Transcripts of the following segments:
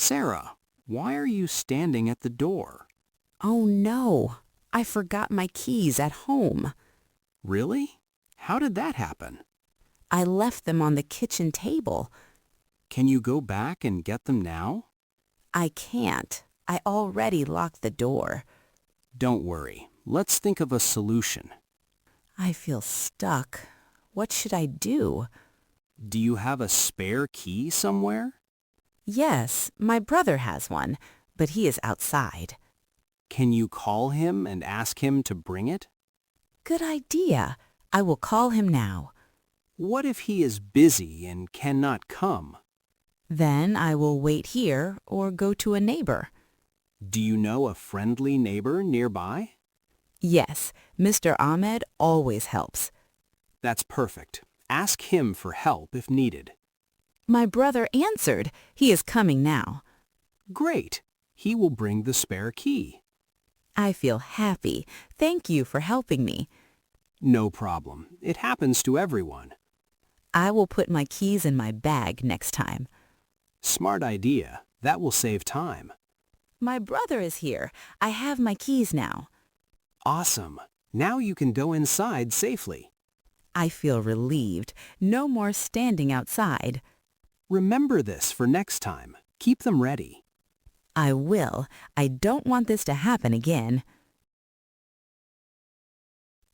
Sarah, why are you standing at the door? Oh no, I forgot my keys at home. Really? How did that happen? I left them on the kitchen table. Can you go back and get them now? I can't. I already locked the door. Don't worry. Let's think of a solution. I feel stuck. What should I do? Do you have a spare key somewhere? Yes, my brother has one, but he is outside. Can you call him and ask him to bring it? Good idea. I will call him now. What if he is busy and cannot come? Then I will wait here or go to a neighbor. Do you know a friendly neighbor nearby? Yes, Mr. Ahmed always helps. That's perfect. Ask him for help if needed. My brother answered. He is coming now. Great. He will bring the spare key. I feel happy. Thank you for helping me. No problem. It happens to everyone. I will put my keys in my bag next time. Smart idea. That will save time. My brother is here. I have my keys now. Awesome. Now you can go inside safely. I feel relieved. No more standing outside. Remember this for next time. Keep them ready. I will. I don't want this to happen again.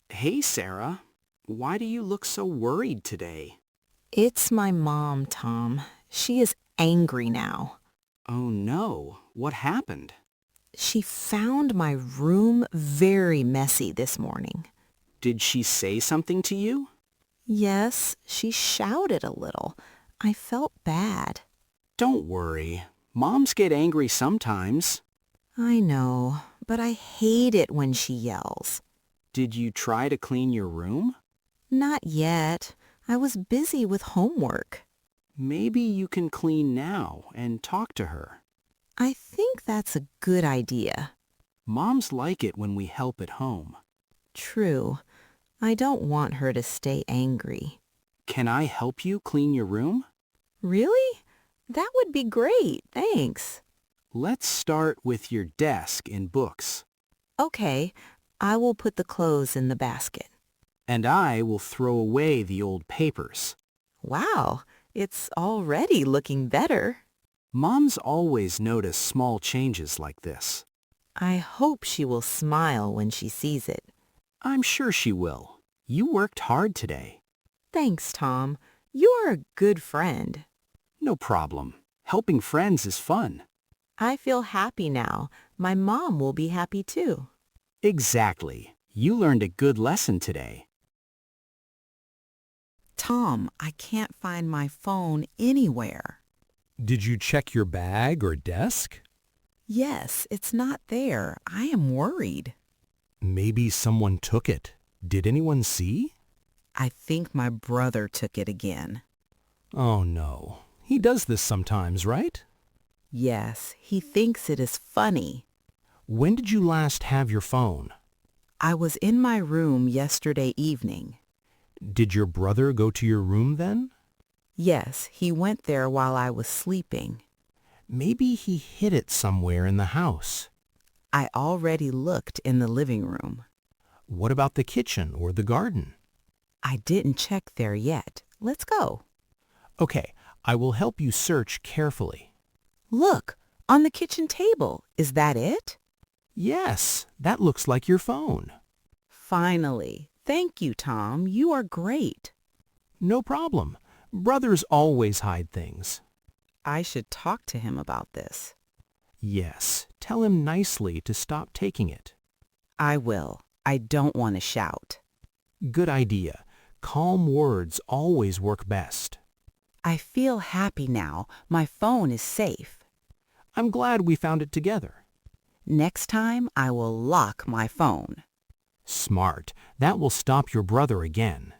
Hey, Sarah. Why do you look so worried today? It's my mom, Tom. She is angry now. Oh no. What happened? She found my room very messy this morning. Did she say something to you? Yes, she shouted a little. I felt bad. Don't worry. Moms get angry sometimes. I know, but I hate it when she yells. Did you try to clean your room? Not yet. I was busy with homework. Maybe you can clean now and talk to her. I think that's a good idea. Moms like it when we help at home. True. I don't want her to stay angry. Can I help you clean your room? Really? That would be great, thanks. Let's start with your desk and books. Okay, I will put the clothes in the basket. And I will throw away the old papers. Wow, it's already looking better. Moms always notice small changes like this. I hope she will smile when she sees it. I'm sure she will. You worked hard today. Thanks, Tom. You are a good friend. No problem. Helping friends is fun. I feel happy now. My mom will be happy too. Exactly. You learned a good lesson today. Tom, I can't find my phone anywhere. Did you check your bag or desk? Yes, it's not there. I am worried. Maybe someone took it. Did anyone see? I think my brother took it again. Oh no. He does this sometimes, right? Yes, he thinks it is funny. When did you last have your phone? I was in my room yesterday evening. Did your brother go to your room then? Yes, he went there while I was sleeping. Maybe he hid it somewhere in the house. I already looked in the living room. What about the kitchen or the garden? I didn't check there yet. Let's go. Okay, I will help you search carefully. Look, on the kitchen table. Is that it? Yes, that looks like your phone. Finally. Thank you, Tom. You are great. No problem. Brothers always hide things. I should talk to him about this. Yes, tell him nicely to stop taking it. I will. I don't want to shout. Good idea. Calm words always work best. I feel happy now. My phone is safe. I'm glad we found it together. Next time, I will lock my phone. Smart. That will stop your brother again.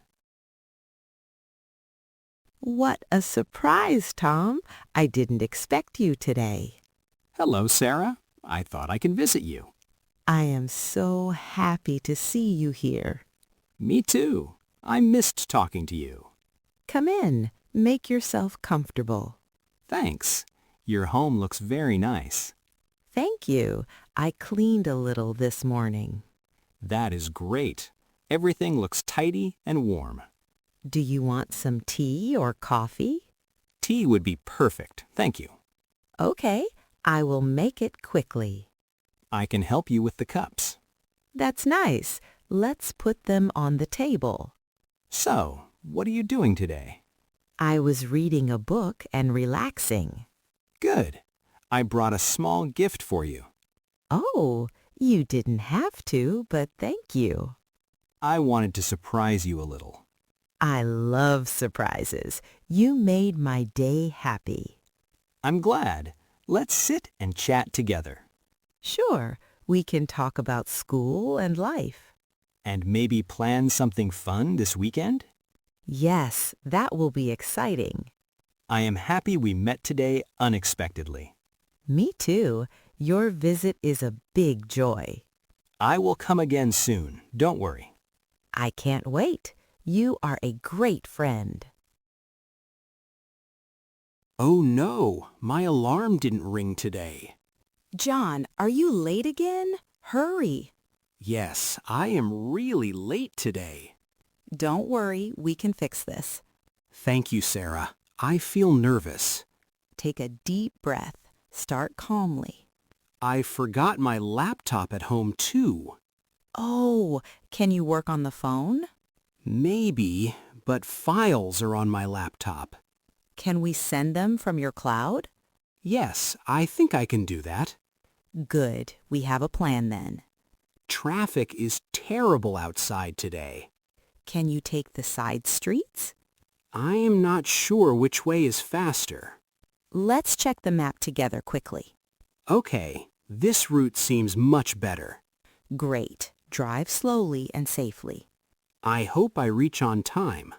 What a surprise, Tom. I didn't expect you today. Hello, Sarah. I thought I could visit you. I am so happy to see you here. Me too. I missed talking to you. Come in. Make yourself comfortable. Thanks. Your home looks very nice. Thank you. I cleaned a little this morning. That is great. Everything looks tidy and warm. Do you want some tea or coffee? Tea would be perfect, thank you. Okay, I will make it quickly. I can help you with the cups. That's nice. Let's put them on the table. So, what are you doing today? I was reading a book and relaxing. Good. I brought a small gift for you. Oh, you didn't have to, but thank you. I wanted to surprise you a little. I love surprises. You made my day happy. I'm glad. Let's sit and chat together. Sure, we can talk about school and life. And maybe plan something fun this weekend? Yes, that will be exciting. I am happy we met today unexpectedly. Me too. Your visit is a big joy. I will come again soon, don't worry. I can't wait. You are a great friend. Oh no, my alarm didn't ring today. John, are you late again? Hurry. Yes, I am really late today. Don't worry, we can fix this. Thank you, Sarah. I feel nervous. Take a deep breath. Start calmly. I forgot my laptop at home too. Oh, can you work on the phone? Maybe, but files are on my laptop. Can we send them from your cloud? Yes, I think I can do that. Good. We have a plan then. Traffic is terrible outside today. Can you take the side streets? I am not sure which way is faster. Let's check the map together quickly. Okay, this route seems much better. Great. Drive slowly and safely. I hope I reach on time.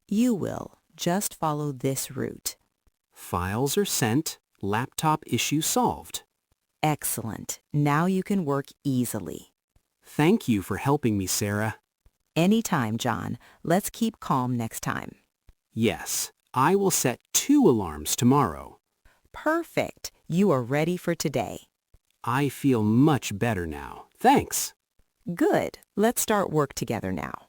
You will. Just follow this route. Files are sent. Laptop issue solved. Excellent. Now you can work easily. Thank you for helping me, Sarah. Anytime, John. Let's keep calm next time. Yes, I will set 2 alarms tomorrow. Perfect. You are ready for today. I feel much better now. Thanks. Good. Let's start work together now.